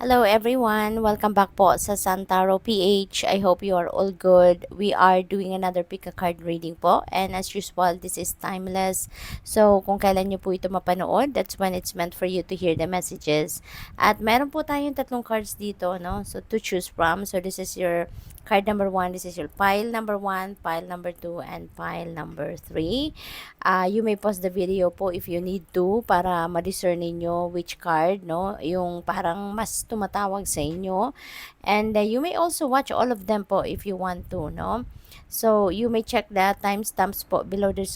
Hello everyone, welcome back po sa Santaro PH. I hope you are all good. We are doing another pick a card reading po, and as usual, this is timeless. So kung kailan nyo po ito mapanood, that's when it's meant for you to hear the messages. At meron po tayong tatlong cards dito, no? So to choose from. So this is your card number 1, this is your pile number 1, pile number 2, and pile number 3. You may pause the video po if you need to para ma-discern ninyo which card, no, yung parang mas tumatawag sa inyo. And you may also watch all of them po if you want to, no. So you may check the timestamps po below the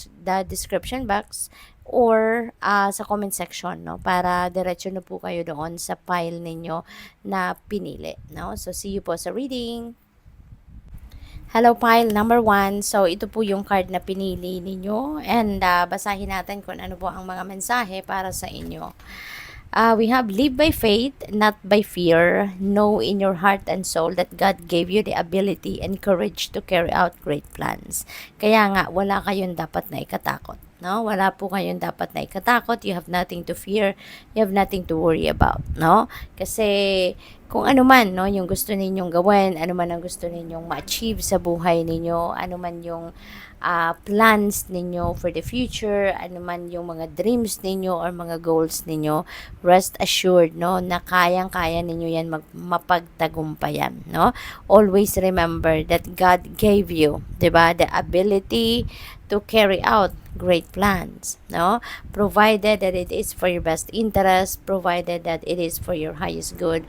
description box or sa comment section, no, para diretso na po kayo doon sa pile ninyo na pinili, no. So see you po sa reading. Hello pile number 1. So ito po yung card na pinili ninyo and basahin natin kung ano po ang mga mensahe para sa inyo. We have live by faith, not by fear. Know in your heart and soul that God gave you the ability and courage to carry out great plans. Kaya nga, wala kayong dapat na ikatakot. No? Wala po kayong dapat na ikatakot. You have nothing to fear. You have nothing to worry about. No? Kasi kung ano man, no, yung gusto ninyong gawin, ano man ang gusto ninyong ma-achieve sa buhay ninyo, ano man yung plans ninyo for the future, ano man yung mga dreams ninyo or mga goals ninyo, rest assured, no, na kayang-kaya ninyo yan mapagtagumpayan, no? Always remember that God gave you, 'di ba, the ability to carry out great plans, no? Provided that it is for your best interest, provided that it is for your highest good,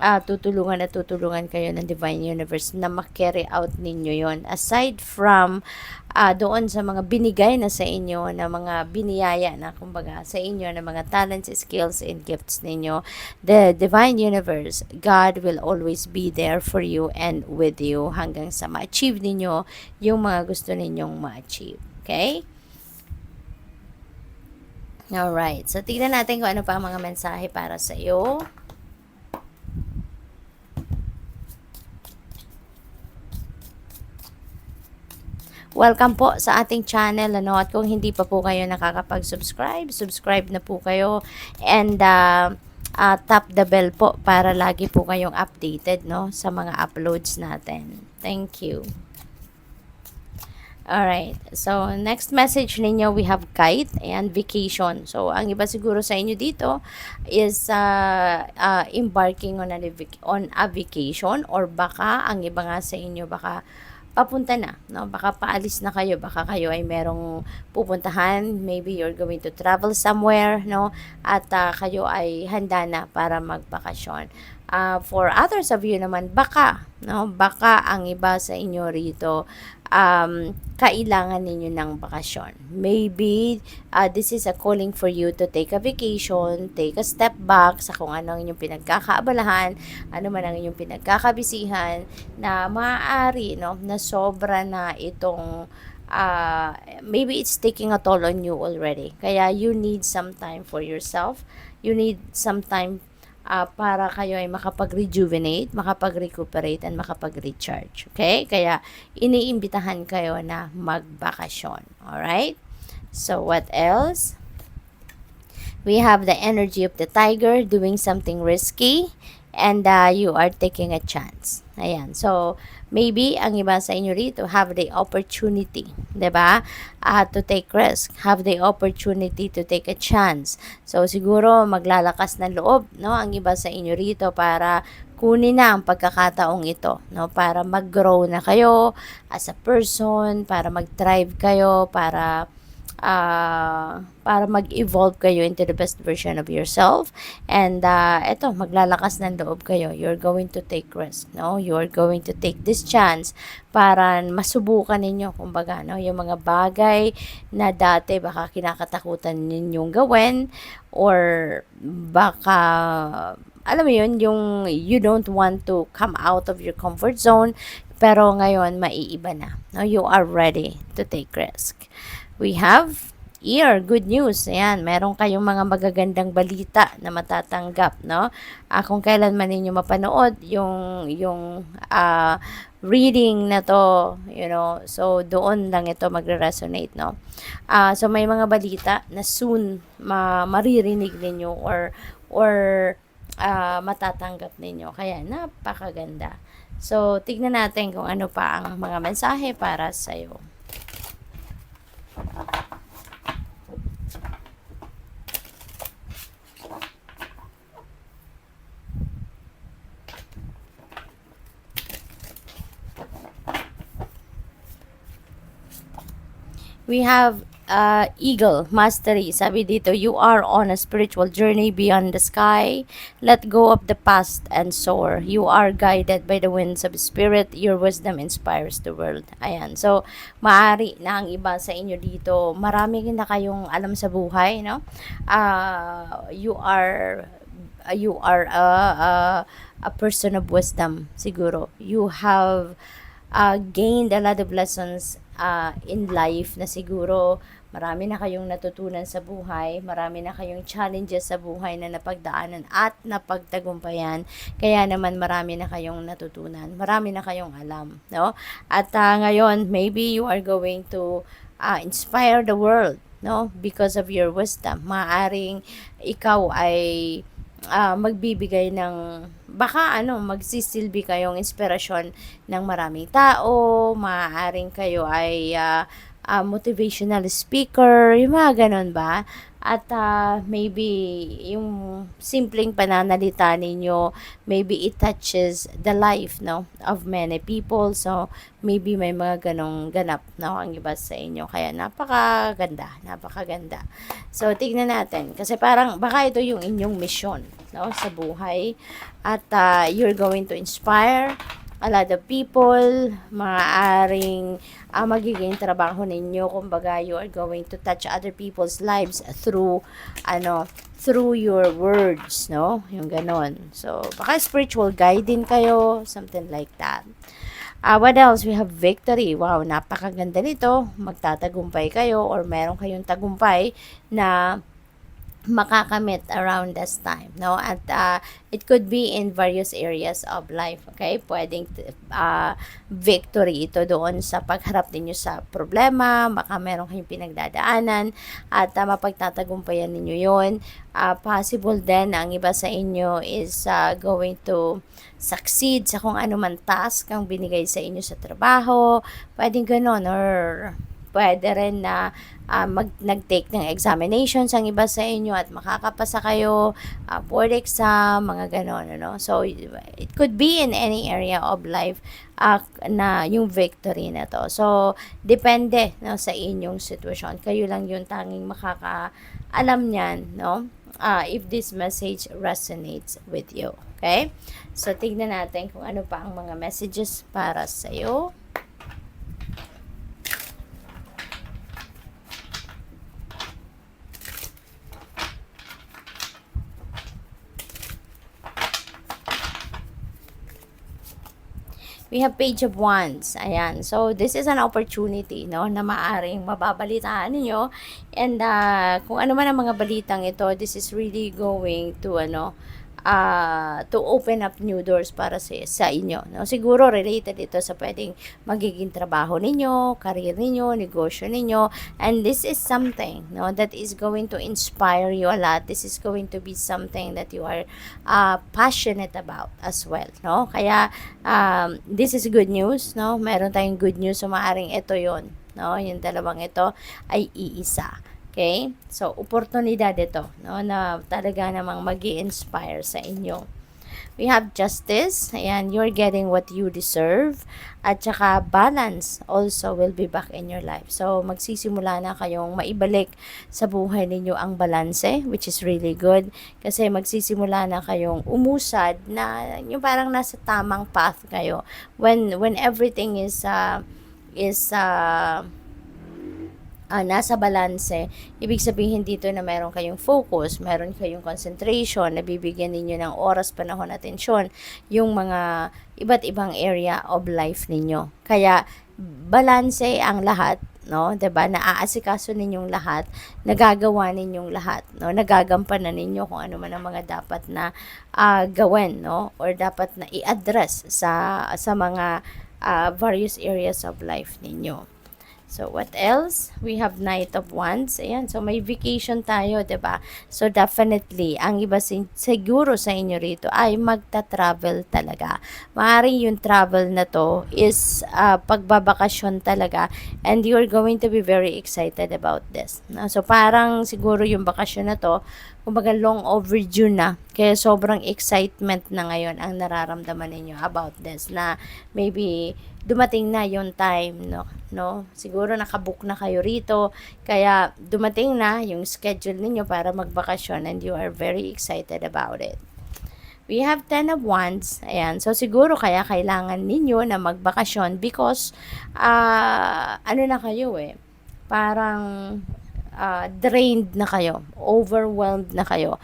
tutulungan kayo ng Divine Universe na ma-carry out ninyo yon. Aside from doon sa mga binigay na sa inyo, na mga biniyaya na kumbaga sa inyo, na mga talents, skills, and gifts ninyo, the Divine Universe, God will always be there for you and with you hanggang sa ma-achieve ninyo yung mga gusto ninyong ma-achieve. Okay? Alright. So, tignan natin kung ano pa ang mga mensahe para sa iyo. Welcome po sa ating channel, ano, at kung hindi pa po kayo nakakapag-subscribe, subscribe na po kayo and tap the bell po para lagi po kayong updated, no, sa mga uploads natin. Thank you. Alright, so next message ninyo, we have kite and vacation. So ang iba siguro sa inyo dito is embarking on a vacation, or baka ang iba nga sa inyo baka papunta na, no? Baka paalis na kayo, baka kayo ay merong pupuntahan, maybe you're going to travel somewhere, no? At kayo ay handa na para magbakasyon. For others of you naman, baka, no? Baka ang iba sa inyo rito kailangan ninyo ng bakasyon. Maybe this is a calling for you to take a vacation, take a step back sa kung ano ang inyong pinagkakaabalahan, ano man ang inyong pinagkakabisihan, na maaari, no, na sobra na itong maybe it's taking a toll on you already. Kaya you need some time for yourself. You need some time para kayo ay makapag-rejuvenate, makapag-recuperate, and makapag-recharge. Okay? Kaya, iniimbitahan kayo na magbakasyon. Alright? So, what else? We have the energy of the tiger doing something risky and you are taking a chance. Ayan. So, maybe ang iba sa inyo rito have the opportunity, 'di ba? To take risk, have the opportunity to take a chance. So, siguro maglalakas ng loob, no, ang iba sa inyo rito para kunin na ang pagkakataong ito, no, para mag-grow na kayo as a person, para mag-thrive kayo, para mag-evolve kayo into the best version of yourself. And eto, maglalakas ng loob kayo. You're going to take risk, no? You're going to take this chance para masubukan ninyo, kumbaga, no, yung mga bagay na dati baka kinakatakutan ninyong gawin, or baka alam mo yun, yung you don't want to come out of your comfort zone, pero ngayon maiiba na, no? You are ready to take risk. We have here, good news. Ayan, meron kayong mga magagandang balita na matatanggap, no? Kung kailan man ninyo mapanood yung reading na to, so doon lang ito magre-resonate, no? So may mga balita na soon maririnig ninyo, or matatanggap ninyo. Kaya napakaganda. So, tignan natin kung ano pa ang mga mensahe para sa'yo. We have Eagle Mastery. Sabi dito, you are on a spiritual journey beyond the sky. Let go of the past and soar. You are guided by the winds of spirit. Your wisdom inspires the world. Ayan. So, maari na ang iba sa inyo dito. Marami na kayong alam sa buhay, no? You are a person of wisdom, siguro. You have gained a lot of lessons in life na siguro marami na kayong natutunan sa buhay, marami na kayong challenges sa buhay na napagdaanan at napagtagumpayan, kaya naman marami na kayong natutunan, marami na kayong alam, no? At ngayon, maybe you are going to inspire the world, no? Because of your wisdom. Maaring ikaw ay magbibigay ng baka magsisilbi kayong inspirasyon ng maraming tao, maaaring kayo ay motivational speaker, yung mga ganun ba? At maybe yung simpleng pananalita ninyo, maybe it touches the life, no, of many people. So, maybe may mga ganong ganap, no, ang iba sa inyo. Kaya napakaganda, napakaganda. So, tignan natin. Kasi parang baka ito yung inyong mission, no, sa buhay. At you're going to inspire a lot of people, maaaring magiging trabaho ninyo, kumbaga you are going to touch other people's lives through through your words, no, yung ganon. So baka spiritual guide din kayo, something like that. What else? We have victory. Wow, napakaganda nito. Magtatagumpay kayo or meron kayong tagumpay na makakamit around this time, no? At it could be in various areas of life, okay? Pwedeng victory ito doon sa pagharap ninyo sa problema, baka meron kayong pinagdadaanan at mapagtatagumpayan ninyo yon. Possible din na ang iba sa inyo is going to succeed sa kung ano man task ang binigay sa inyo sa trabaho, pwedeng ganon, or pwede rin na nag-take ng examinations ang iba sa inyo at makakapasa kayo, board exam, mga ganon, ano? So, it could be in any area of life na yung victory na to. So, depende, no, sa inyong sitwasyon. Kayo lang yung tanging makakaalam niyan, no? If this message resonates with you. Okay? So, tignan natin kung ano pa ang mga messages para sa'yo. We have Page of Wands. Ayan. So, this is an opportunity, no, na maaring mababalitaan ninyo. And, kung ano man ang mga balitang ito, this is really going to open up new doors para sa inyo, no? Siguro related ito sa pwedeng magiging trabaho ninyo, career ninyo, negosyo ninyo, and this is something, no, that is going to inspire you a lot. This is going to be something that you are passionate about as well, no? Kaya this is good news, no? Meron tayong good news, so maaring ito yon, no? Yung dalawang ito ay iisa. Okay? So, oportunidad ito, no, na talaga namang magi-inspire sa inyo. We have justice. Ayan, you're getting what you deserve. At saka balance also will be back in your life. So, magsisimula na kayong maibalik sa buhay ninyo ang balanse, which is really good. Kasi magsisimula na kayong umusad na yung parang nasa tamang path kayo. When everything is nasa balanse, ibig sabihin dito na meron kayong focus, meron kayong concentration, nabibigyan ninyo ng oras, panahon, atensyon, yung mga iba't ibang area of life ninyo. Kaya, balanse ang lahat, no? 'Di ba? Naaasikaso ninyong lahat, nagagawa ninyong lahat, no? Nagagampanan ninyo kung ano man ang mga dapat na gawin, no? Or dapat na i-address sa mga various areas of life ninyo. So, what else? We have Knight of Wands. Ayan. So, may vacation tayo, 'di ba? So, definitely, ang iba siguro sa inyo rito ay magta-travel talaga. Maaaring yung travel na to is pagbabakasyon talaga, and you're going to be very excited about this. No? So, parang siguro yung bakasyon na to, kumbaga long overdue na. Kaya sobrang excitement na ngayon ang nararamdaman ninyo about this, na maybe dumating na yung time, no? Siguro nakabook na kayo rito, kaya dumating na yung schedule ninyo para magbakasyon, and you are very excited about it. We have 10 of Wands. Ayan. So, siguro kaya kailangan ninyo na magbakasyon because, ano na kayo parang drained na kayo, overwhelmed na kayo.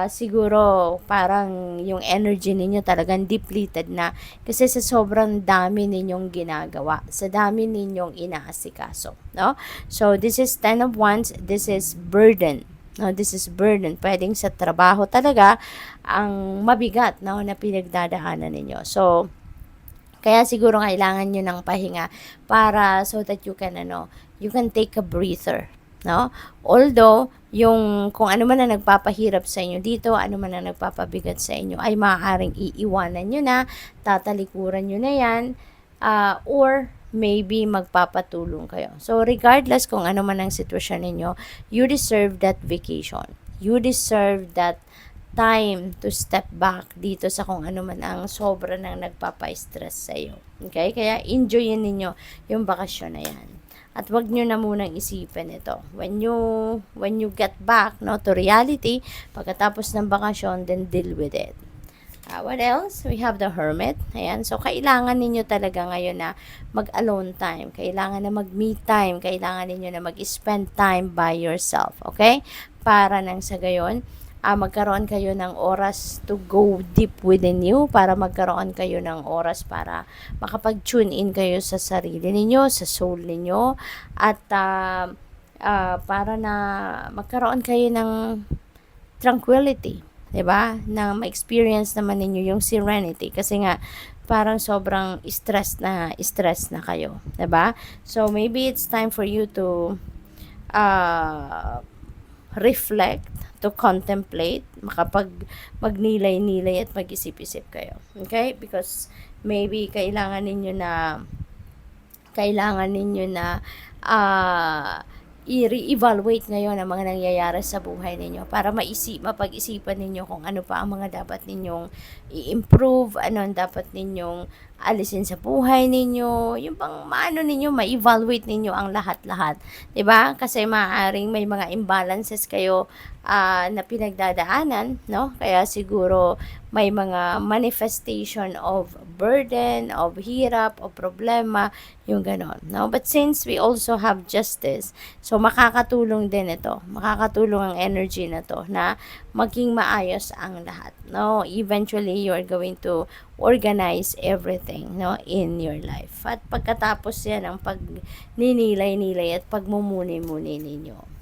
Siguro parang yung energy ninyo talagang depleted na kasi sa sobrang dami ninyong ginagawa, sa dami ninyong inaasikaso, no? So this is 10 of Wands, this is burden. No, this is burden. Pwedeng sa trabaho talaga ang mabigat, no, na pinagdadaanan ninyo. So kaya siguro kailangan nyo ng pahinga para so that you can you can take a breather, no? Although yung kung ano man ang nagpapahirap sa inyo dito, ano man ang nagpapabigat sa inyo ay maaaring iiwanan nyo na, tatalikuran nyo na yan, or maybe magpapatulong kayo. So regardless kung ano man ang sitwasyon ninyo, you deserve that vacation. You deserve that time to step back dito sa kung ano man ang sobra nang nagpapa-stress sa iyo. Okay? Kaya enjoyin ninyo yung bakasyon na yan. At wag nyo na munang isipin ito. When you get back to reality, pagkatapos ng bakasyon, then deal with it. What else? We have the Hermit. Ayan. So, kailangan ninyo talaga ngayon na mag-alone time. Kailangan na mag-me time. Kailangan ninyo na mag-spend time by yourself. Okay? Para nang sa gayon, magkaroon kayo ng oras to go deep within you, para magkaroon kayo ng oras para makapag-tune in kayo sa sarili ninyo, sa soul ninyo, at para na magkaroon kayo ng tranquility, 'di ba? Na ma-experience naman ninyo yung serenity kasi nga parang sobrang stress na kayo, 'di ba? So maybe it's time for you to reflect, to contemplate, magnilay-nilay at mag-isip-isip kayo. Okay? Because maybe kailangan ninyo na i-re-evaluate ngayon ang mga nangyayari sa buhay ninyo para mapag-isipan ninyo kung ano pa ang mga dapat ninyong i-improve, ano ang dapat ninyong alisin sa buhay ninyo, yung pang maano ninyo, ma-evaluate ninyo ang lahat-lahat. 'Di ba? Kasi maaaring may mga imbalances kayo na pinagdadaanan, no? Kaya siguro may mga manifestation of burden, of hirap, of problema, yung ganon, no? But since we also have justice, so makakatulong din ito. Makakatulong ang energy na to na maging maayos ang lahat, no? Eventually, you are going to organize everything, no, in your life. At pagkatapos yan ang pagninilay-nilay at pagmumuni-muni ninyo.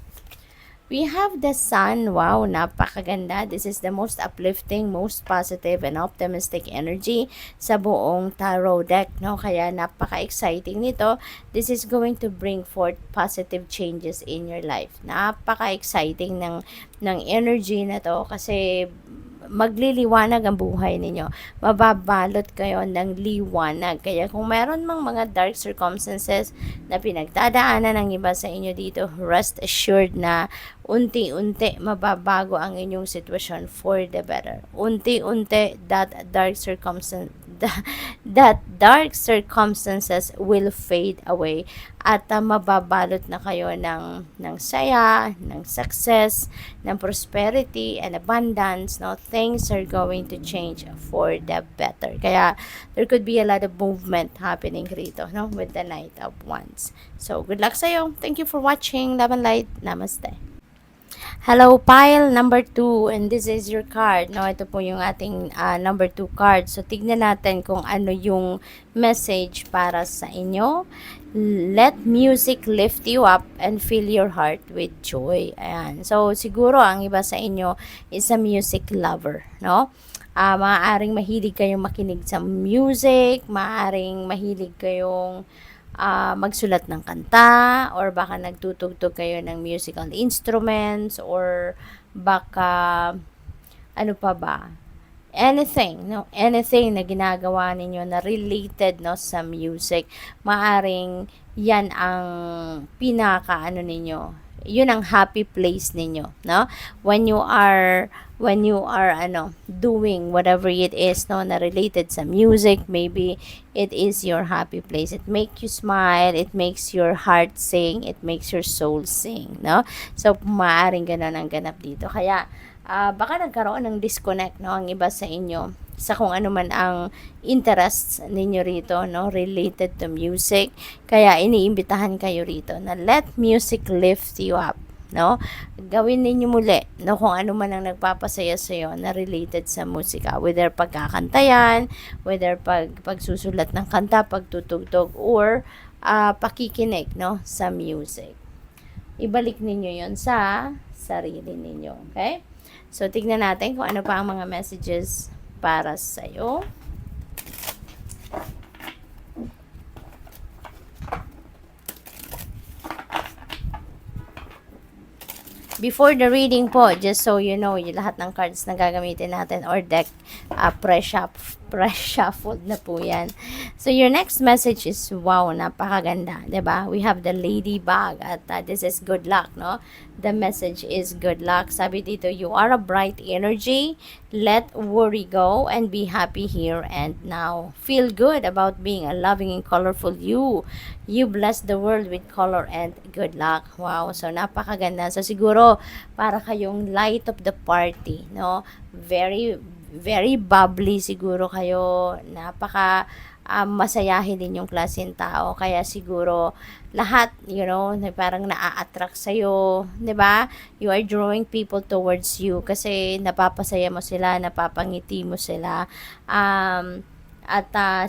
We have the Sun. Wow, napakaganda. This is the most uplifting, most positive, and optimistic energy sa buong tarot deck, no? Kaya napaka-exciting nito. This is going to bring forth positive changes in your life. Napaka-exciting ng energy na to kasi magliliwanag ang buhay ninyo. Mababalot kayo ng liwanag. Kaya kung meron mang mga dark circumstances na pinagdadaanan ng iba sa inyo dito, rest assured na unti-unti mababago ang inyong sitwasyon for the better. Unti-unti that dark circumstances will fade away at mababalot na kayo ng saya, ng success, ng prosperity and abundance, no? Things are going to change for the better. Kaya there could be a lot of movement happening rito, no, with the Knight of Wands. So good luck sa iyo. Thank you for watching. Love and light. Namaste. Hello, pile number 2, and this is your card. No, ito po yung ating number 2 card. So, tignan natin kung ano yung message para sa inyo. Let music lift you up and fill your heart with joy. Ayan. So, siguro ang iba sa inyo is a music lover, no? Maaaring mahilig kayong makinig sa music, maaaring mahilig kayong magsulat ng kanta, or baka nagtutugtog kayo ng musical instruments, or baka ano pa ba? Anything, no? Anything na ginagawa ninyo na related, no, sa music. Maaring yan ang pinaka ano ninyo. Yun ang happy place ninyo, no? When you are ano doing whatever it is, no, na related sa music, maybe it is your happy place. It makes you smile, it makes your heart sing, it makes your soul sing, no? So maaring ganun ang ganap dito. Kaya baka nagkaroon ng disconnect, no, ang iba sa inyo sa kung ano man ang interests ninyo rito, no, related to music. Kaya iniimbitahan kayo rito na let music lift you up, no? Gawin ninyo muli, no, kung ano man ang nagpapasaya sa iyo na related sa musika, whether pagkakanta yan, whether pagsusulat ng kanta, pagtutugtog, or pakikinig, no, sa music. Ibalik ninyo yon sa sarili ninyo, okay? So, tignan natin kung ano pa ang mga messages para sa'yo. Before the reading po, just so you know, yung lahat ng cards na gagamitin natin or deck, pre-shuffled na po yan. So, your next message is, wow, napakaganda, diba? We have the ladybug at this is good luck, no? The message is good luck. Sabi dito, you are a bright energy. Let worry go and be happy here and now. Feel good about being a loving and colorful you. You bless the world with color and good luck. Wow, so napakaganda. So siguro para kayong light of the party, no? Very very bubbly siguro kayo. Masayahin din yung klaseng tao. Kaya siguro lahat, you know, parang naa-attract sa'yo, di ba? You are drawing people towards you kasi napapasaya mo sila, napapangiti mo sila.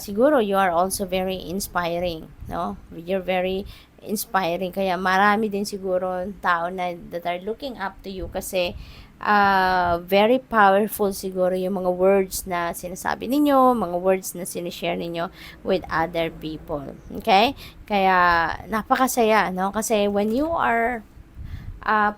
Siguro you are also very inspiring, no? You're very inspiring. Kaya marami din siguro tao na that are looking up to you kasi very powerful siguro yung mga words na sinasabi ninyo, mga words na sinishare ninyo with other people. Okay? Kaya napakasaya, no? Kasi when you are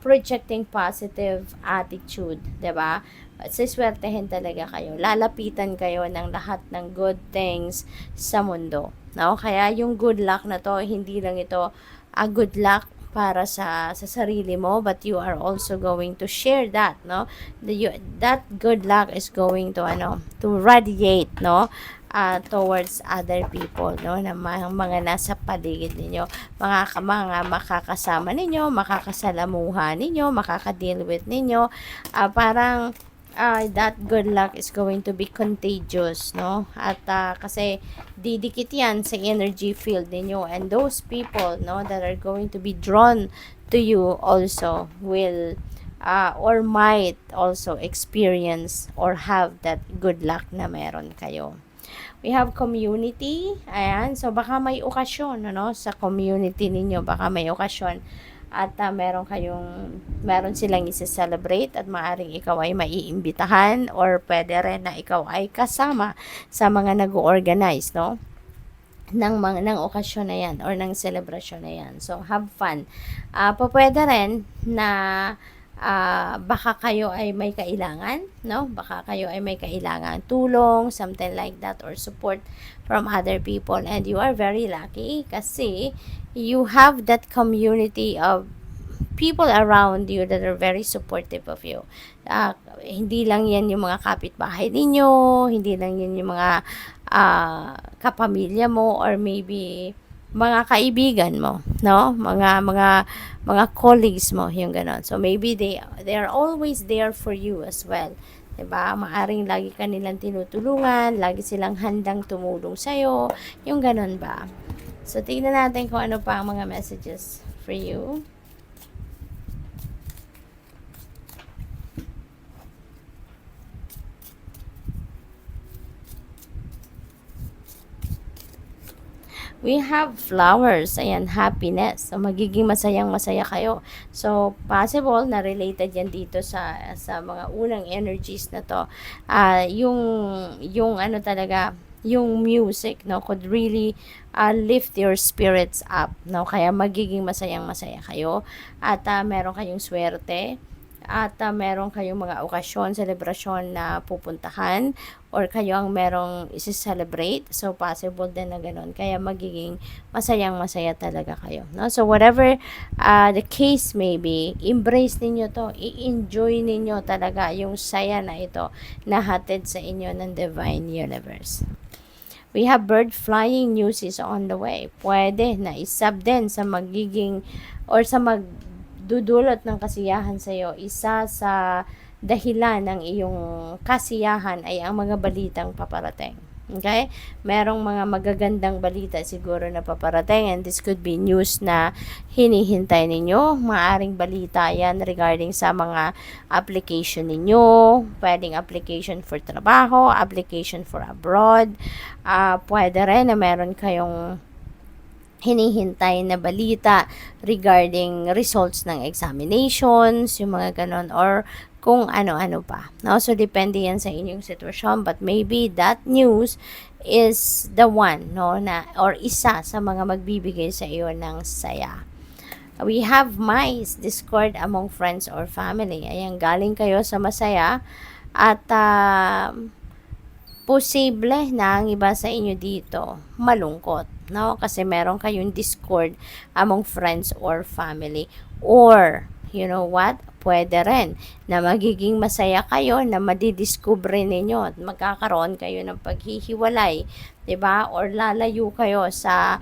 projecting positive attitude, 'di ba? Siswertehin talaga kayo. Lalapitan kayo ng lahat ng good things sa mundo, no? Kaya yung good luck na to, hindi lang ito a good luck para sa sarili mo, but you are also going to share that, no? That good luck is going to to radiate, no? Towards other people, no, na mga nasa paligid ninyo, mga makakasama ninyo, makakasalamuha ninyo, makakadeal with ninyo, parang that good luck is going to be contagious, no? At kasi didikit yan sa energy field ninyo, and those people, no, that are going to be drawn to you also will or might also experience or have that good luck na meron kayo. We have community. Ayan. So, baka may okasyon, sa community ninyo. Baka may okasyon. At meron silang isa-celebrate at maaring ikaw ay maiimbitahan or pwede rin na ikaw ay kasama sa mga nag-organize, no? ng okasyon na yan or ng celebration na yan. So, have fun. Pwede rin na baka kayo ay may kailangan, no? Baka kayo ay may kailangan tulong, something like that, or support from other people, and you are very lucky kasi you have that community of people around you that are very supportive of you. Hindi lang yan yung mga kapitbahay ninyo, hindi lang yan yung mga kapamilya mo, or maybe mga kaibigan mo, no? Mga colleagues mo, yung ganon. So maybe they are always there for you as well. 'Di ba? Maaring lagi ka nilang tinutulungan, lagi silang handang tumulong sa iyo, yung ganon ba? So tingnan natin kung ano pa ang mga messages for you. We have flowers. Ayan, happiness. So, magiging masayang-masaya kayo. So, possible na related yan dito sa mga unang energies na to. Yung talaga, yung music, no, could really lift your spirits up, no, kaya magiging masayang masaya kayo at meron kayong swerte at meron kayong mga okasyon, selebrasyon na pupuntahan or kayo ang merong isi-celebrate. So, possible din na ganun. Kaya magiging masayang masaya talaga kayo. No? So, whatever the case may be, embrace ninyo to. I-enjoy ninyo talaga yung saya na ito na hatid sa inyo ng Divine Universe. We have bird flying news is on the way. Pwede na isab din sa magiging or sa magdudulot ng kasiyahan sa iyo. Isa sa dahilan ng iyong kasiyahan ay ang mga balitang paparating. Okay? Merong mga magagandang balita siguro na paparating and this could be news na hinihintay ninyo. Maaring balita yan regarding sa mga application ninyo. Pwedeng application for trabaho, application for abroad. Pwede rin na meron kayong hinihintay na balita regarding results ng examinations, yung mga ganon, or kung ano-ano pa. No? So, depende yan sa inyong sitwasyon. But maybe that news is the one, no, na, or isa sa mga magbibigay sa iyo ng saya. We have mice, discord among friends or family. Ayan, galing kayo sa masaya at posible na ang iba sa inyo dito malungkot, no? Kasi meron kayong discord among friends or family. Or, you know what? Pwede rin na magiging masaya kayo na madidiscover ninyo at magkakaroon kayo ng paghihiwalay, 'di ba? Or lalayo kayo sa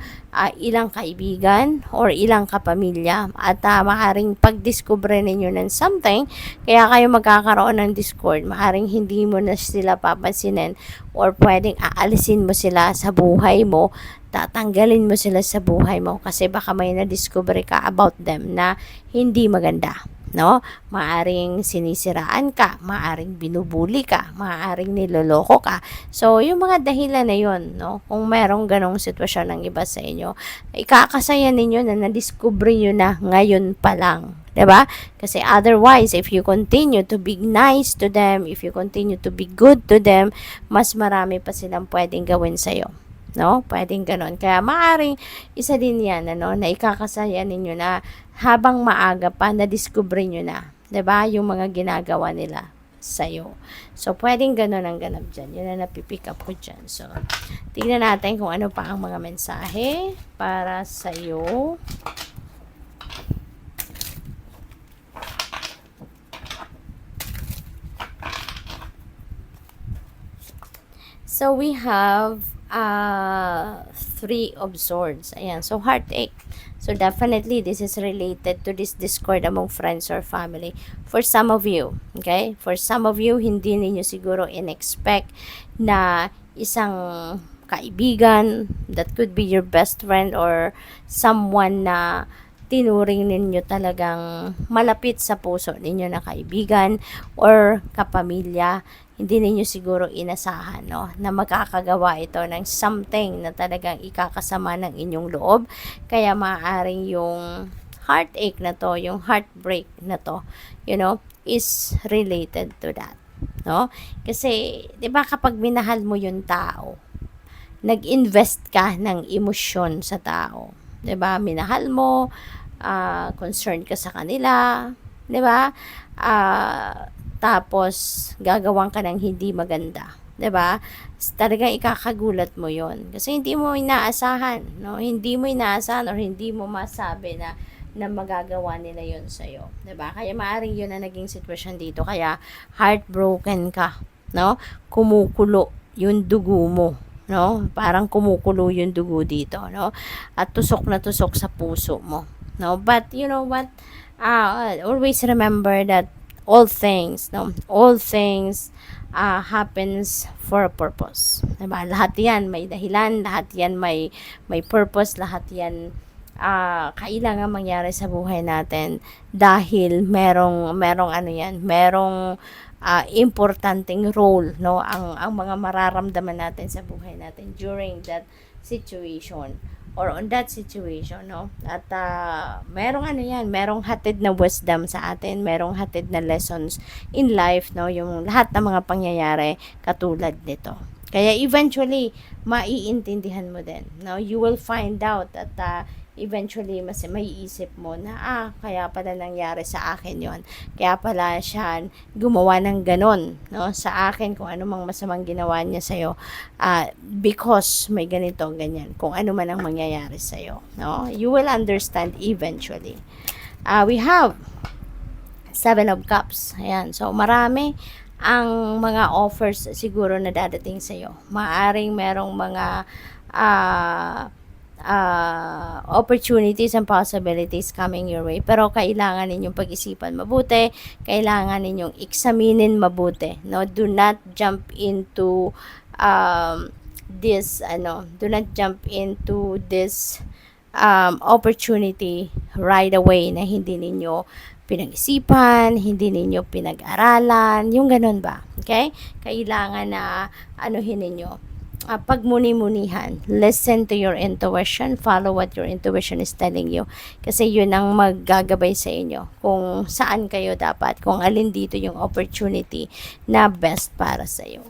ilang kaibigan or ilang kapamilya at maaring pagdiscover ninyo ng something kaya kayo magkakaroon ng discord. Maaring hindi mo na sila papansinin or pwedeng aalisin mo sila sa buhay mo, tatanggalin mo sila sa buhay mo kasi baka may na-discover ka about them na hindi maganda. No? Maaring sinisiraan ka, maaring binubuli ka, maaring niloloko ka. So, yung mga dahilan na yun, no? Kung merong ganong sitwasyon ng iba sa inyo, ikakasaya ninyo na na-discover nyo na ngayon pa lang. 'Di ba? Kasi otherwise, if you continue to be nice to them, if you continue to be good to them, mas marami pa silang pwedeng gawin sa'yo. No? Pwedeng ganon. Kaya maaring isa din yan, ano, na ikakasaya ninyo na habang maaga pa, na-discover nyo na. 'Di ba? Yung mga ginagawa nila sa'yo. So, pwedeng ganon ang ganap dyan. Yun na napipick up ko dyan. So, tignan natin kung ano pa ang mga mensahe para sa'yo. So, we have 3 of swords. Ayan. So, heartache. So, definitely, this is related to this discord among friends or family. For some of you, okay? For some of you, hindi ninyo siguro in-expect na isang kaibigan, that could be your best friend or someone na tinuring ninyo talagang malapit sa puso ninyo na kaibigan or kapamilya, hindi ninyo siguro inasahan, no, na makakagawa ito ng something na talagang ikakasama ng inyong loob. Kaya maaaring yung heartache na to, yung heartbreak na to, you know, is related to that. No? Kasi, di ba kapag minahal mo yung tao, nag-invest ka ng emosyon sa tao. 'Di ba? Minahal mo, concerned ka sa kanila, 'di ba? Tapos gagawan ka ng hindi maganda, 'di ba? Talagang ikakagulat mo 'yon. Kasi hindi mo inaasahan, no? Hindi mo inaasahan or hindi mo masabi na magagawa nila 'yon sa iyo, 'di ba? Kaya maaring 'yun ang naging sitwasyon dito. Kaya heartbroken ka, no? Kumukulo yung dugo mo, no? Parang kumukulo yung dugo dito, no? At tusok na tusok sa puso mo, no? But you know what? Always remember that all things, no? All things happens for a purpose. Diba? Lahat yan may dahilan, lahat yan may purpose, lahat yan kailangan mangyari sa buhay natin dahil merong ano yan, merong importanteng role, no, ang mga mararamdaman natin sa buhay natin during that situation or on that situation, no. At merong ano yan, merong hatid na wisdom sa atin, merong hatid na lessons in life, no, yung lahat ng mga pangyayari katulad nito. Kaya eventually, maiintindihan mo din. No? You will find out that eventually mas maiisip mo na kaya pala nangyari sa akin yon, kaya pala siya gumawa ng ganon, no, sa akin, kung ano mang masamang ginawa niya sa'yo, because may ganito ganyan, kung ano man ang mangyayari sa'yo, no, you will understand eventually. We have Seven of Cups. Ayan. So, marami ang mga offers siguro na dadating sa'yo. Maaring merong mga opportunities and possibilities coming your way. Pero kailangan ninyong pag-isipan mabuti. Kailangan ninyong examinin mabuti. No? Do not jump into this opportunity right away na hindi ninyo pinag-isipan, hindi ninyo pinag-aralan, yung ganun ba? Okay? Kailangan na anuhin ninyo, pagmuni-munihan, listen to your intuition, follow what your intuition is telling you, kasi yun ang maggagabay sa inyo kung saan kayo dapat, kung alin dito yung opportunity na best para sa iyo.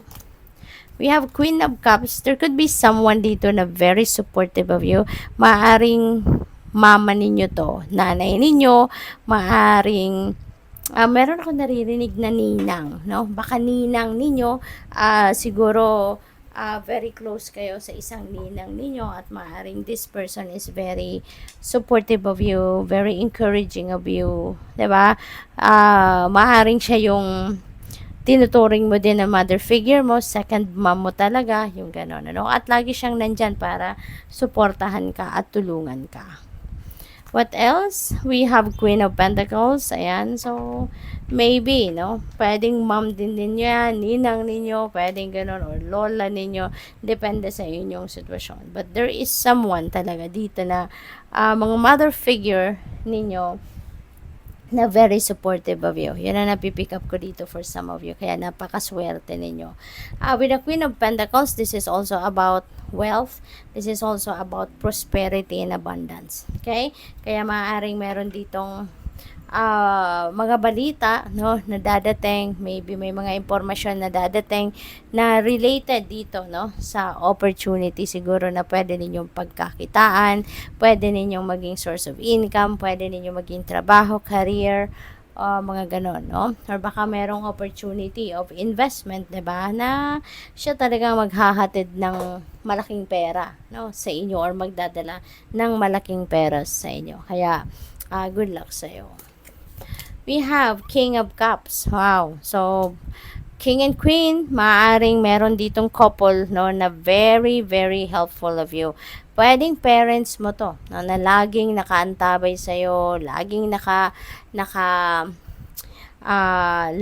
We have Queen of Cups. There could be someone dito na very supportive of you. Maaring mama ninyo to, nanay ninyo, maaring meron ako naririnig na ninang, no? Baka ninang ninyo, siguro very close kayo sa isang ninang ninyo, at maaring this person is very supportive of you, very encouraging of you, 'di ba? Maaring siya yung tinuturing mo din na mother figure mo, second mom mo talaga, yung gano'n, ano? At lagi siyang nandyan para suportahan ka at tulungan ka. What else? We have Queen of Pentacles. Ayan. So, maybe, no? Pwedeng mom din ninyo yan, ninang ninyo, pwedeng gano'n, or lola ninyo. Depende sa inyong sitwasyon. But there is someone talaga dito na mga mother figure ninyo na very supportive of you. Yan ang napipick up ko dito for some of you. Kaya napakaswerte ninyo. With the Queen of Pentacles, this is also about wealth. This is also about prosperity and abundance. Okay? Kaya maaaring meron ditong mga balita, no, na dadating, maybe may mga impormasyon na dadating na related dito, no, sa opportunity siguro na pwede ninyong pagkakitaan, pwede ninyong maging source of income, pwede ninyong maging trabaho, career, mga ganon, no? Or baka merong opportunity of investment, 'di ba? Na siya talagang maghahatid ng malaking pera, no, sa inyo, or magdadala ng malaking pera sa inyo. Kaya good luck sa iyo. We have King of Cups. Wow. So, King and Queen, maaaring meron ditong couple, no, na very, very helpful of you. Pwedeng parents mo to, no, na laging nakaantabay sa'yo, laging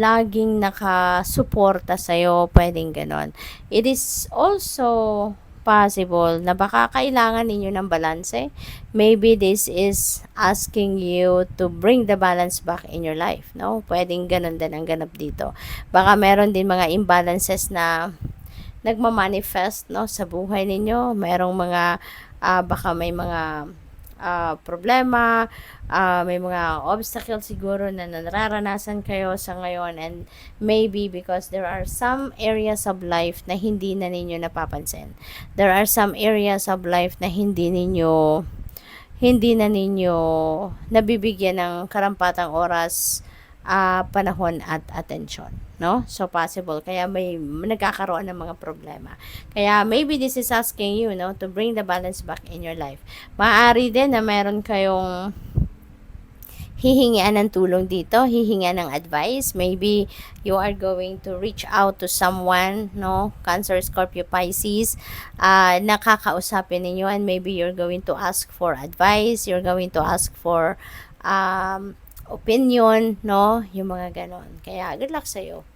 laging nakasuporta sa'yo, pwedeng ganon. It is also possible na baka kailangan ninyo ng balanse. Maybe this is asking you to bring the balance back in your life, no? Pwedeng ganun din ang ganap dito. Baka meron din mga imbalances na nagmamanifest, no, sa buhay ninyo. Merong mga baka may mga problema, may mga obstacles siguro na nararanasan kayo sa ngayon, and maybe because there are some areas of life na hindi na ninyo napapansin. There are some areas of life na hindi na ninyo nabibigyan ng karampatang oras, panahon at atensyon, no? So possible kaya may nagkakaroon ng mga problema. Kaya maybe this is asking you, no, to bring the balance back in your life. Maaari din na meron kayong hihingian ng tulong dito, hihingian ng advice. Maybe you are going to reach out to someone, no, Cancer, Scorpio, Pisces, nakakausapin ninyo, and maybe you're going to ask for advice, you're going to ask for opinion, no, yung mga ganon. Kaya good luck sa'yo.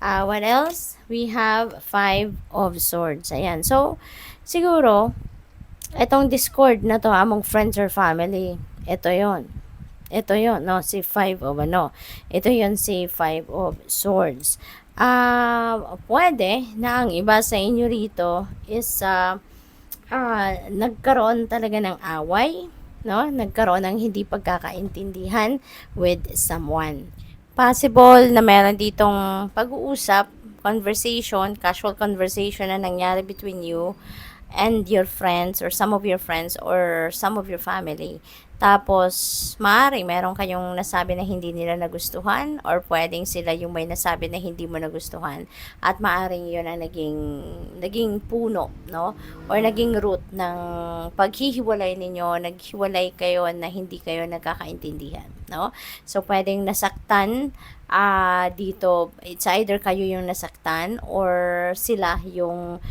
What else? We have Five of Swords. Ayan. So, siguro, itong discord na to among friends or family, ito yon, no, si Five of ito yon, si Five of Swords. Pwede na ang iba sa inyo rito is nagkaroon talaga ng away, no? Nagkaroon ng hindi pagkakaintindihan with someone. Possible na meron ditong pag-uusap conversation, casual conversation na nangyari between you and your friends or some of your friends or some of your family. Tapos, maaari meron kayong nasabi na hindi nila nagustuhan or pwedeng sila yung may nasabi na hindi mo nagustuhan at maaring yun ang naging puno, no? Or naging root ng paghihiwalay ninyo, naghiwalay kayo na hindi kayo nagkakaintindihan, no? So, pwedeng nasaktan dito, it's either kayo yung nasaktan or sila yung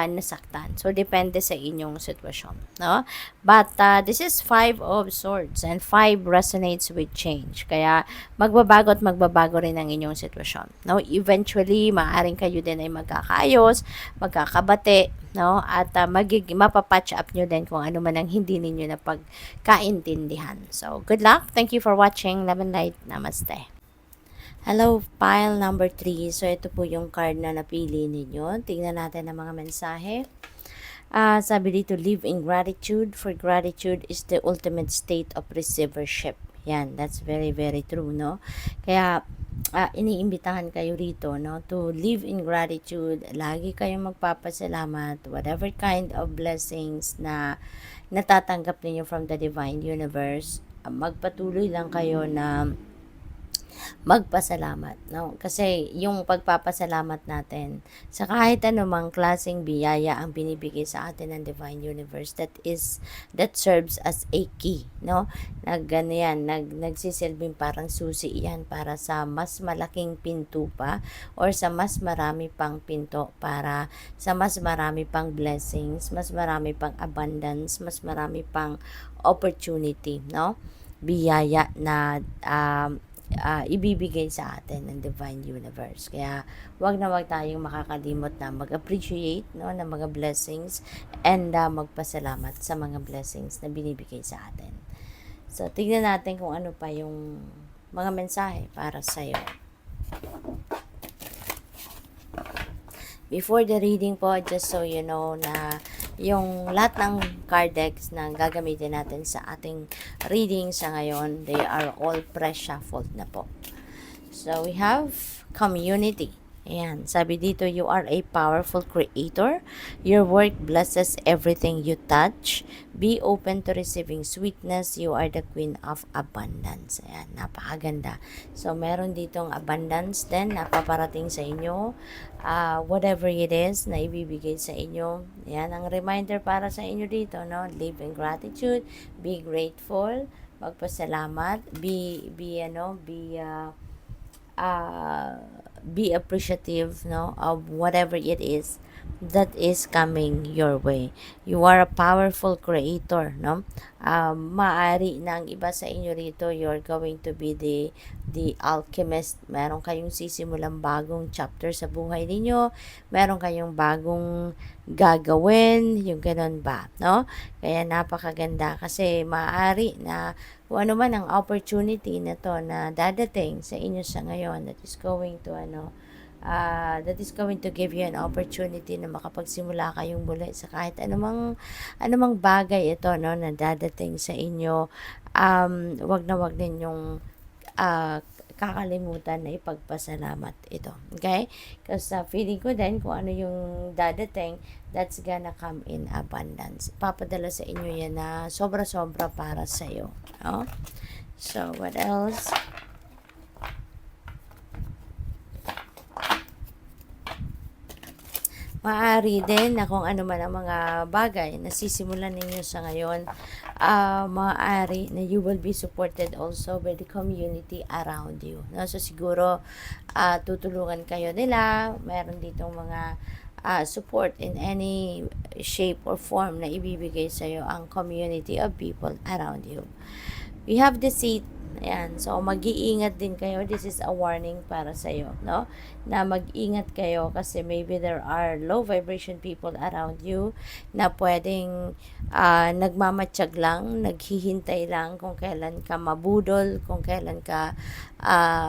nasaktan. So, depende sa inyong sitwasyon, no? But, this is 5 of Swords and 5 resonates with change. Kaya, magbabago at magbabago rin ang inyong sitwasyon, no? Eventually, maaaring kayo din ay magkakaayos, magkakabate, no? At mapapatch up nyo din kung ano man ang hindi ninyo na pagkaintindihan. So, good luck. Thank you for watching. Love and light. Namaste. Hello, pile number 3. So, ito po yung card na napili ninyo. Tingnan natin ang mga mensahe. Sabi dito, live in gratitude. For gratitude is the ultimate state of receivership. Yan, that's very, very true, no? Kaya, iniimbitahan kayo rito, no? To live in gratitude. Lagi kayong magpapasalamat. Whatever kind of blessings na natatanggap ninyo from the divine universe, magpatuloy lang kayo na magpasalamat, no? Kasi yung pagpapasalamat natin sa kahit anumang klaseng biyaya ang binibigay sa atin ng divine universe, that serves as a key, no? Nagsisilbing parang susi yan para sa mas malaking pinto pa or sa mas marami pang pinto para sa mas marami pang blessings, mas marami pang abundance, mas marami pang opportunity, no? Biyaya na ibibigay sa atin ng divine universe. Kaya wag na wag tayong makakalimot na mag-appreciate, no, ng mga blessings and magpasalamat sa mga blessings na binibigay sa atin. So, tignan natin kung ano pa yung mga mensahe para sa'yo. Before the reading po, just so you know na yung lahat ng card decks na gagamitin natin sa ating reading sa ngayon, they are all pre-shuffled na po. So, we have community. Ayan, sabi dito, you are a powerful creator. Your work blesses everything you touch. Be open to receiving sweetness. You are the queen of abundance. Ayan, napakaganda. So, meron ditong abundance din na paparating sa inyo. Whatever it is na ibibigay sa inyo. Ayan, ang reminder para sa inyo dito, no? Live in gratitude. Be grateful. Magpasalamat. Be appreciative, no, of whatever it is that is coming your way. You are a powerful creator, no? Maaari na ang iba sa inyo rito, you're going to be the alchemist. Meron kayong sisimulang bagong chapter sa buhay ninyo. Meron kayong bagong gagawin, yung ganun ba, no? Kaya napakaganda kasi maaari na kung ano man ang opportunity na to na dadating sa inyo sa ngayon that is going to give you an opportunity na makapagsimula kayong muli sa kahit anumang bagay ito, no, na dadating sa inyo. Wag na wag ninyong kakalimutan na ipagpasalamat ito. Okay? Kasi feeling ko din kung ano yung dadating, that's gonna come in abundance. Papadala sa inyo yan na sobra-sobra para sa'yo. No? So, what else? Maaari din na kung ano man ang mga bagay na sisimulan ninyo sa ngayon, maaari na you will be supported also by the community around you. No? So, siguro, tutulungan kayo nila. Meron ditong mga support in any shape or form na ibibigay sa'yo ang community of people around you. We have the seat. Ayan. So, mag-iingat din kayo. This is a warning para sa'yo, no? Na mag-ingat kayo kasi maybe there are low vibration people around you na pwedeng nagmamatsyag lang, naghihintay lang kung kailan ka mabudol, kung kailan ka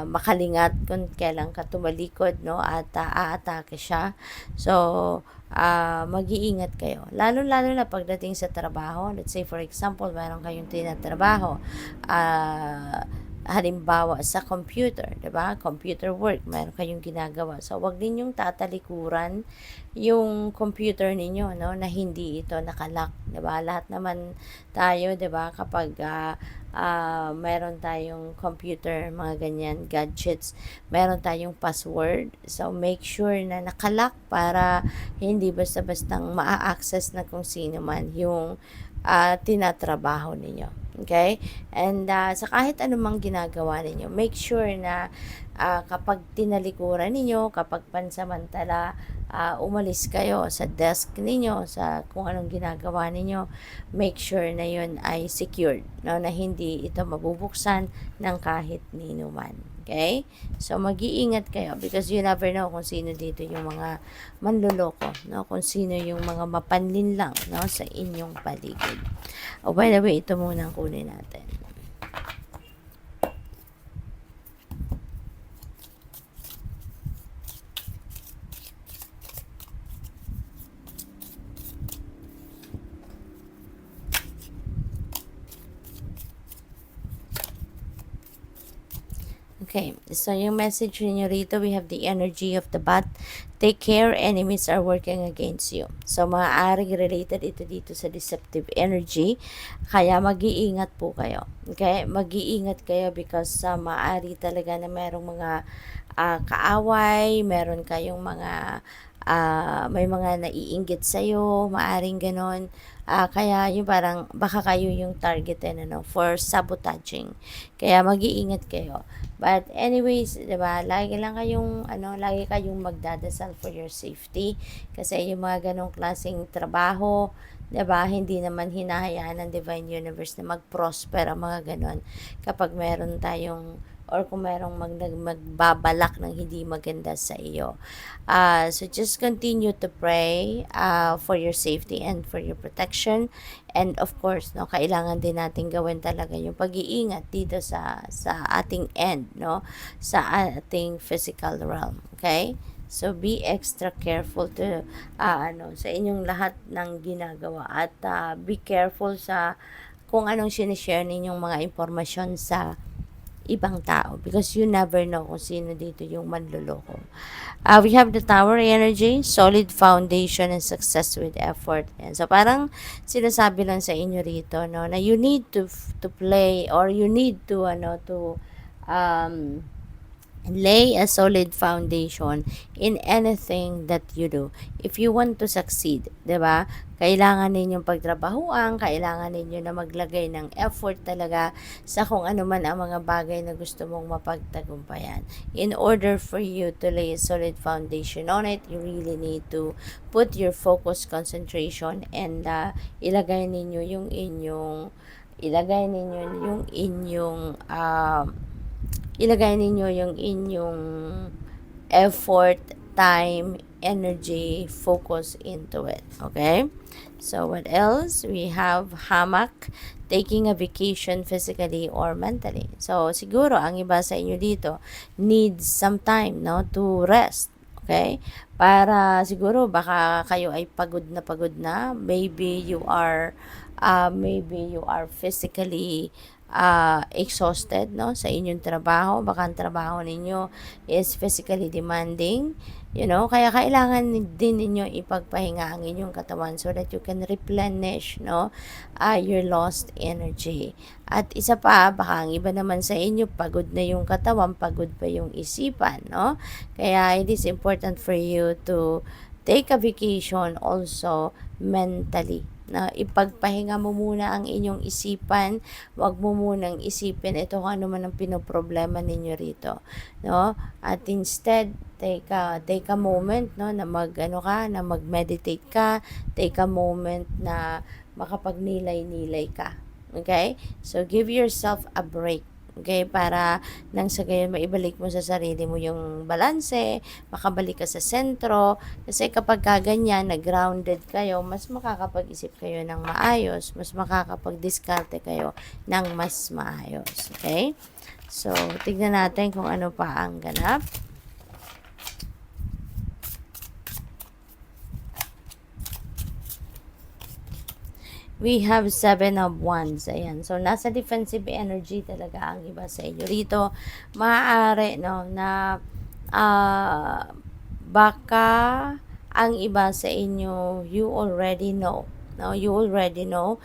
makalingat, kung kailan ka tumalikod, no? At aatake siya. So, mag-iingat kayo. Lalo-lalo na pagdating sa trabaho. Let's say, for example, mayroon kayong tinatrabaho. halimbawa sa computer, 'di ba? Computer work, meron kayong ginagawa. So, wag ninyong tatalikuran yung computer ninyo, no, na hindi ito nakalock, 'di ba? Lahat naman tayo, 'di ba, kapag meron tayong computer, mga ganyan, gadgets, meron tayong password. So, make sure na nakalock para hindi basta-bastang maa-access na kung sino man yung tinatrabaho ninyo. Okay? And sa kahit anumang ginagawa ninyo, make sure na kapag tinalikuran ninyo, kapag pansamantala umalis kayo sa desk ninyo, sa kung anong ginagawa ninyo, make sure na yun ay secured, no? Na hindi ito mabubuksan ng kahit nino man. Okay? So, mag-iingat kayo because you never know kung sino dito yung mga manloloko, no? Kung sino yung mga mapanlin lang, no, sa inyong paligid. Oh, by the way, ito muna ang kunin natin. Okay, so yung message niyo rito, we have the energy of the bat. Take care, enemies are working against you. So, maaaring related ito dito sa deceptive energy. Kaya mag-iingat po kayo. Okay? Mag-iingat kayo because maaari talaga na merong mga kaaway, meron kayong mga may mga naiinggit sa'yo, maaring ganon. Kaya yung parang baka kayo yung targeted for sabotaging. Kaya mag-iingat kayo. But anyways, 'di ba? Lagi kayong magdadasal for your safety kasi yung mga ganong klaseng trabaho, 'di ba? Hindi naman hinahayaan ng Divine Universe na mag-prosper ang mga ganon kapag meron tayong or kung merong magbabalak ng hindi maganda sa iyo. So just continue to pray for your safety and for your protection. And of course, no, kailangan din natin gawin talaga yung pag-iingat dito sa ating end, no, sa ating physical realm. Okay? So be extra careful to sa inyong lahat ng ginagawa at be careful sa kung anong sinishare ninyong mga impormasyon sa ibang tao because you never know kung sino dito yung manloloko. We have the tower energy, solid foundation and success with effort. Yan. So parang sinasabi lang sa inyo rito, no, na you need to play or you need to um lay a solid foundation in anything that you do. If you want to succeed, 'di ba? Kailangan ninyong pagtrabahuan, kailangan ninyo na maglagay ng effort talaga sa kung ano man ang mga bagay na gusto mong mapagtagumpayan. In order for you to lay a solid foundation on it, you really need to put your focus, concentration, and ilagay ninyo yung inyong effort, time, energy, focus into it. Okay? So, what else? We have hammock, taking a vacation physically or mentally. So, siguro, ang iba sa inyo dito needs some time, no, to rest. Okay? Para siguro, baka kayo ay pagod na. Maybe you are physically exhausted, no, sa inyong trabaho. Baka ang trabaho ninyo is physically demanding, kaya kailangan din ninyo ipagpahinga ang inyong katawan so that you can replenish, no, your lost energy. At isa pa, baka ang iba naman sa inyo, pagod na yung katawan, pagod pa yung isipan, no? Kaya it is important for you to take a vacation also mentally, na ipagpahinga mo muna ang inyong isipan, wag mo munang isipin ito kung ano man ang pinoproblema ninyo rito, no? At instead, take a moment, no, na mag-meditate ka, take a moment na makapagnilay-nilay ka. Okay? So give yourself a break. Okay, para nang sa gayon maibalik mo sa sarili mo yung balanse, makabalik ka sa sentro. Kasi kapag ganyan, na-grounded kayo, mas makakapag-isip kayo ng maayos, mas makakapag-diskarte kayo ng mas maayos. Okay? So, tignan natin kung ano pa ang ganap. We have Seven of Wands. Ayan. So, nasa defensive energy talaga ang iba sa inyo. Rito, maaari, no, na baka ang iba sa inyo, you already know. No? You already know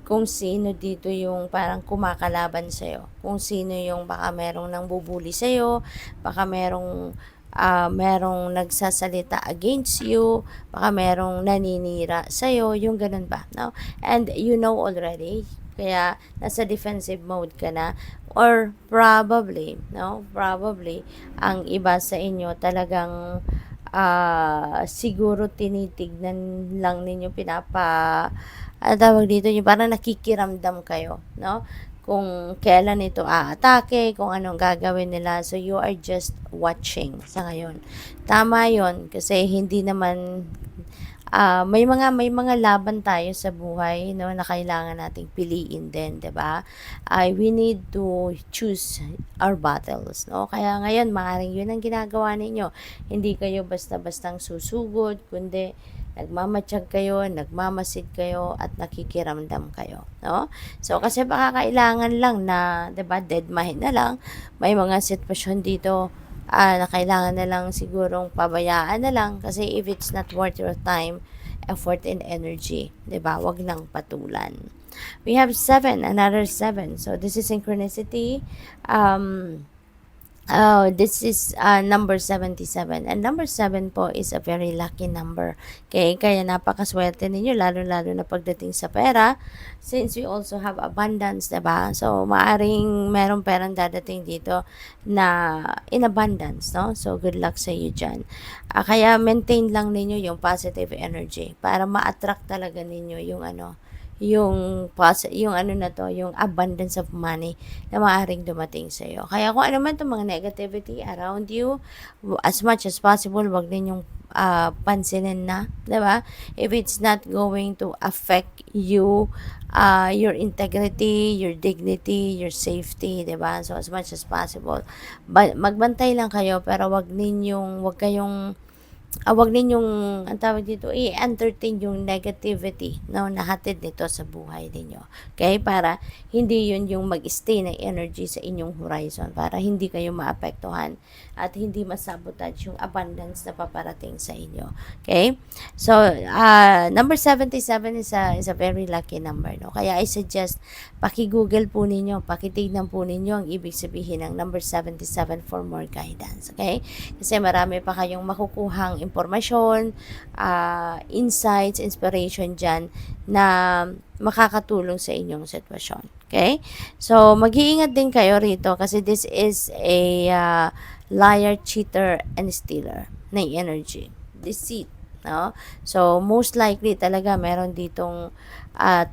kung sino dito yung parang kumakalaban sa'yo. Kung sino yung baka merong nang bubuli sa'yo, baka merong nagsasalita against you, baka merong naninira sa'yo, yung ganun ba, no? And you know already, kaya nasa defensive mode ka na, or probably, no? Probably, ang iba sa inyo talagang siguro tinitignan lang ninyo, tawag dito, yung parang nakikiramdam kayo, no? Kung kailan ito aatake, kung anong gagawin nila. So, you are just watching sa ngayon. Tama yon kasi hindi naman, may mga laban tayo sa buhay, no, na kailangan nating piliin din, 'di ba? We need to choose our battles, no? Kaya ngayon, maaaring 'yun ang ginagawa ninyo. Hindi kayo basta-bastang susugod, kundi nagmamatiyag kayo, nagmamasid kayo, at nakikiramdam kayo, no? So, kasi baka kailangan lang na, 'di ba, deadmahin na lang. May mga sitwasyon dito na kailangan na lang sigurong pabayaan na lang kasi if it's not worth your time, effort, and energy, 'di ba? Wag nang patulan. We have seven, another seven. So this is synchronicity. Um, this is number 77. And number 7 po is a very lucky number. Okay, kaya napakaswerte ninyo, lalo-lalo na pagdating sa pera. Since we also have abundance, diba? So, maaring merong perang dadating dito na in abundance, no? So, good luck sa iyo dyan. Kaya maintain lang ninyo yung positive energy para ma-attract talaga ninyo yung yung ano na 'to, yung abundance of money na maaaring dumating sa iyo. Kaya kung ano man 'tong mga negativity around you, as much as possible, wag ninyong pansinin na, 'di ba? If it's not going to affect you, your integrity, your dignity, your safety, 'di ba? So as much as possible, magbantay lang kayo, pero wag kayong wag ninyong, ang tawag dito, i-entertain yung negativity na nahatid nito sa buhay ninyo. Okay? Para hindi yun yung mag-stay na energy sa inyong horizon, para hindi kayo maapektuhan at hindi masabotage yung abundance na paparating sa inyo. Okay? So, number 77 is a very lucky number, no? Kaya I suggest, paki-google po ninyo, pakitignan po ninyo ang ibig sabihin ng number 77 for more guidance. Okay? Kasi marami pa kayong makukuhang impormasyon, insights, inspiration dyan na makakatulong sa inyong sitwasyon. Okay? So, mag-iingat din kayo rito kasi this is a liar, cheater, and stealer na energy. Deceit. No? So, most likely talaga meron ditong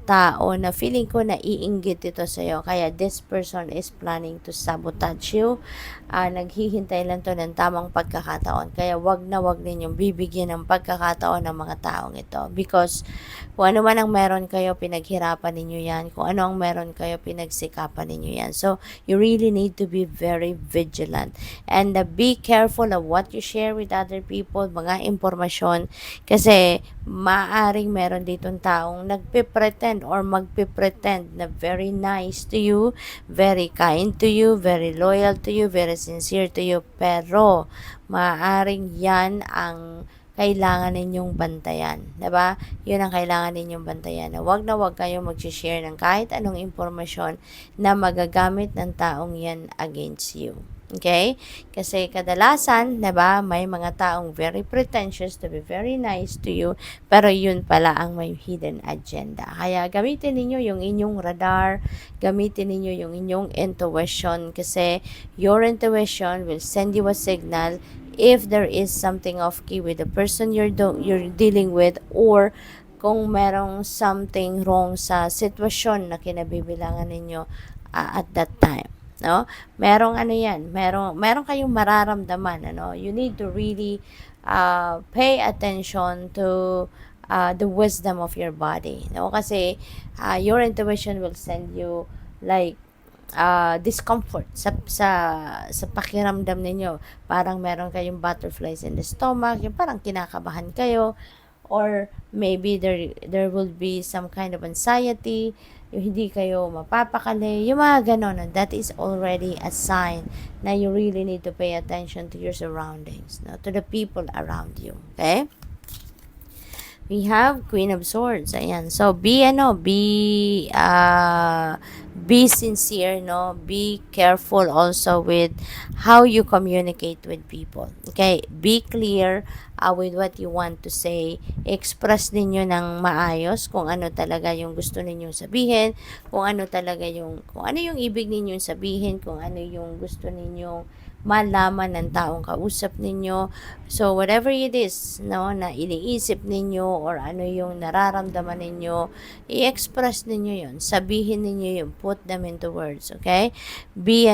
tao na feeling ko na iinggit ito sa'yo. Kaya this person is planning to sabotage you. Naghihintay lang to ng tamang pagkakataon. Kaya wag na wag ninyong bibigyan ng pagkakataon ng mga taong ito. Because kung ano man ang meron kayo, pinaghirapan ninyo yan. Kung ano ang meron kayo, pinagsikapan ninyo yan. So, you really need to be very vigilant. And be careful of what you share with other people, mga impormasyon. Kasi maaring meron ditong taong nagpe-pretend or magpe-pretend na very nice to you, very kind to you, very loyal to you, very sincere to you. Pero maaring yan ang kailangan ninyong bantayan. 'Di ba? 'Yun ang kailangan ninyong bantayan. Na wag kayong mag-share ng kahit anong impormasyon na magagamit ng taong 'yan against you. Okay? Kasi kadalasan, 'di ba, may mga taong very pretentious to be very nice to you, pero 'yun pala ang may hidden agenda. Kaya gamitin niyo yung inyong radar, gamitin niyo yung inyong intuition kasi your intuition will send you a signal if there is something off key with the person you're dealing with, or kung merong something wrong sa sitwasyon na kinabibilangan ninyo at that time, no? Merong ano yan, merong kayong mararamdaman, ano? You need to really pay attention to the wisdom of your body, no? Kasi your intuition will send you like discomfort sa pakiramdam ninyo. Parang meron kayong butterflies in the stomach, yung parang kinakabahan kayo, or maybe there will be some kind of anxiety, yung hindi kayo mapapakali, yung mga ganon, that is already a sign na you really need to pay attention to your surroundings, no? To the people around you, okay? We have Queen of Swords. Ayan. So, be sincere, no? Be careful also with how you communicate with people. Okay? Be clear with what you want to say. Express ninyo ng maayos kung ano talaga yung gusto ninyong sabihin, kung ano yung ibig ninyong sabihin, kung ano yung gusto ninyong malaman ng taong kausap ninyo. So, whatever it is, no, na iniisip ninyo or ano yung nararamdaman ninyo, i-express ninyo yun. Sabihin ninyo yun. Put them into words, okay? Be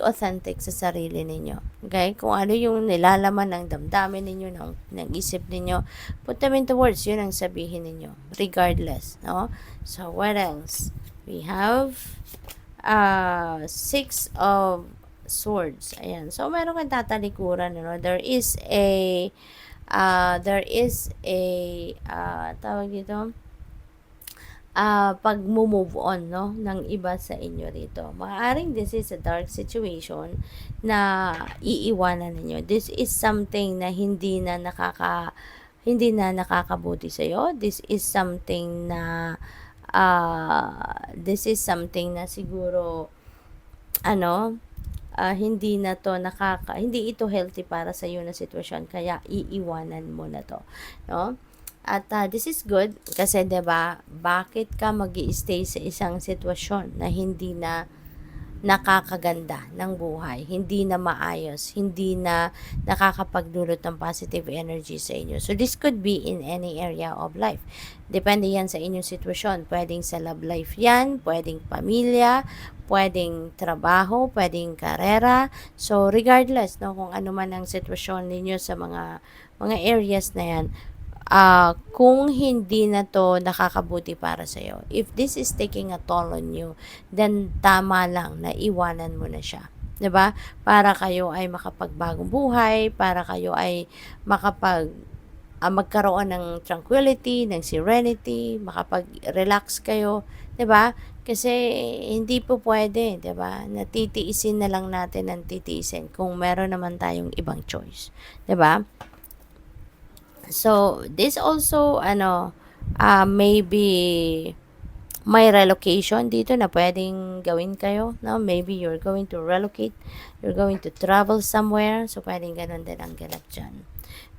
authentic sa sarili ninyo. Okay? Kung ano yung nilalaman ng damdamin ninyo, ng isip ninyo, put them into words. Yun ang sabihin ninyo. Regardless, no? So, what else? We have Six of Swords. Ayan. So, meron kang tatalikuran, ano? There is a, tawag dito, pag-move on, no, ng iba sa inyo rito. Maaaring this is a dark situation na iiwanan ninyo. This is something na hindi na nakakabuti sa iyo. This is something na siguro ano, hindi ito healthy para sa iyo na sitwasyon, kaya iiwanan mo na to, no? At this is good kasi 'di ba, bakit ka magi-stay sa isang sitwasyon na hindi na nakakaganda ng buhay, hindi na maayos, hindi na nakakapagdulot ng positive energy sa inyo. So, this could be in any area of life. Depende yan sa inyong sitwasyon. Pwedeng sa love life yan, pwedeng pamilya, pwedeng trabaho, pwedeng karera. So, regardless, no, kung ano man ang sitwasyon ninyo sa mga areas na yan, kung hindi na to nakakabuti para sa iyo, if this is taking a toll on you, then tama lang na iwanan mo na siya. 'Di ba? Para kayo ay makapagbagong buhay, para kayo ay magkaroon ng tranquility, ng serenity, makapag-relax kayo, 'di ba? Kasi hindi po pwede, 'di ba? Natitiisin na lang natin ng titiisin kung meron naman tayong ibang choice, 'di ba? So, this also, maybe may relocation dito na pwedeng gawin kayo, no? Maybe you're going to relocate, you're going to travel somewhere, so pwedeng ganun din ang ganap dyan.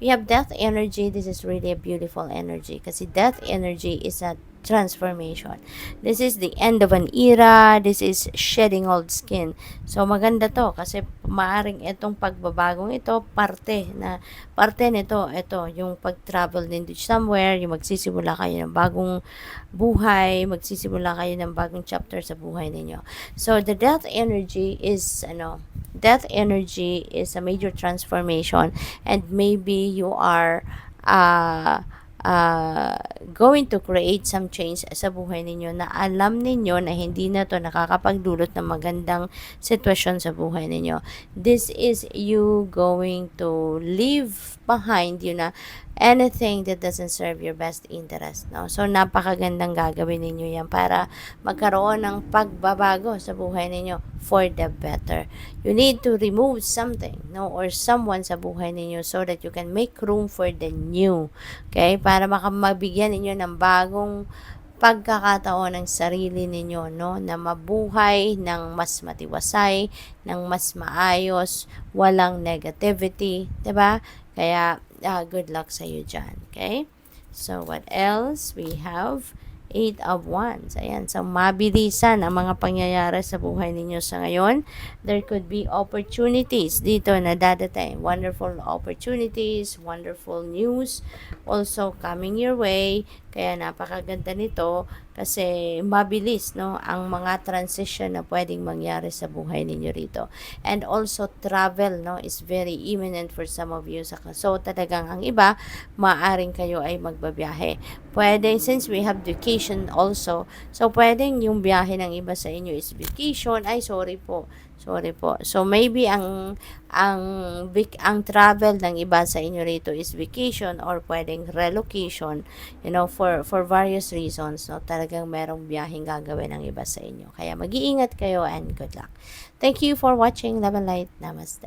We have death energy. This is really a beautiful energy kasi death energy is a transformation. This is the end of an era. This is shedding old skin. So, maganda to kasi maaring itong pagbabagong ito, parte nito, ito, yung pag-travel din somewhere, yung magsisimula kayo ng bagong buhay, magsisimula kayo ng bagong chapter sa buhay ninyo. So, the death energy is a major transformation, and maybe you are uh, going to create some change sa buhay ninyo na alam ninyo na hindi na to nakakapagdulot ng magandang sitwasyon sa buhay ninyo. This is you going to leave behind na anything that doesn't serve your best interest, no? So, napakagandang gagawin ninyo yan para magkaroon ng pagbabago sa buhay ninyo for the better. You need to remove something, no, or someone sa buhay ninyo so that you can make room for the new. Okay? Para mabigyan ninyo ng bagong pagkakataon ng sarili ninyo, no, na mabuhay ng mas matiwasay, ng mas maayos, walang negativity, 'di ba? Kaya good luck sa iyo dyan. Okay? So, what else? We have 8 of Wands. Ayan. So, mabilisan ang mga pangyayari sa buhay ninyo sa ngayon. There could be opportunities dito na dadating. Wonderful opportunities, wonderful news also coming your way. Kaya napakaganda nito kasi mabilis, no, ang mga transition na pwedeng mangyari sa buhay ninyo rito. And also travel, no, is very imminent for some of you. So talagang ang iba, maaring kayo ay magbabiyahe. Pwedeng, since we have vacation also, so pwedeng yung biyahe ng iba sa inyo is vacation, ay sorry po, Sorry po. So maybe ang travel ng iba sa inyo rito is vacation or pwedeng relocation, for various reasons, no. Talagang merong biyaheng gagawin ng iba sa inyo. Kaya mag-iingat kayo and good luck. Thank you for watching. Love and light. Namaste.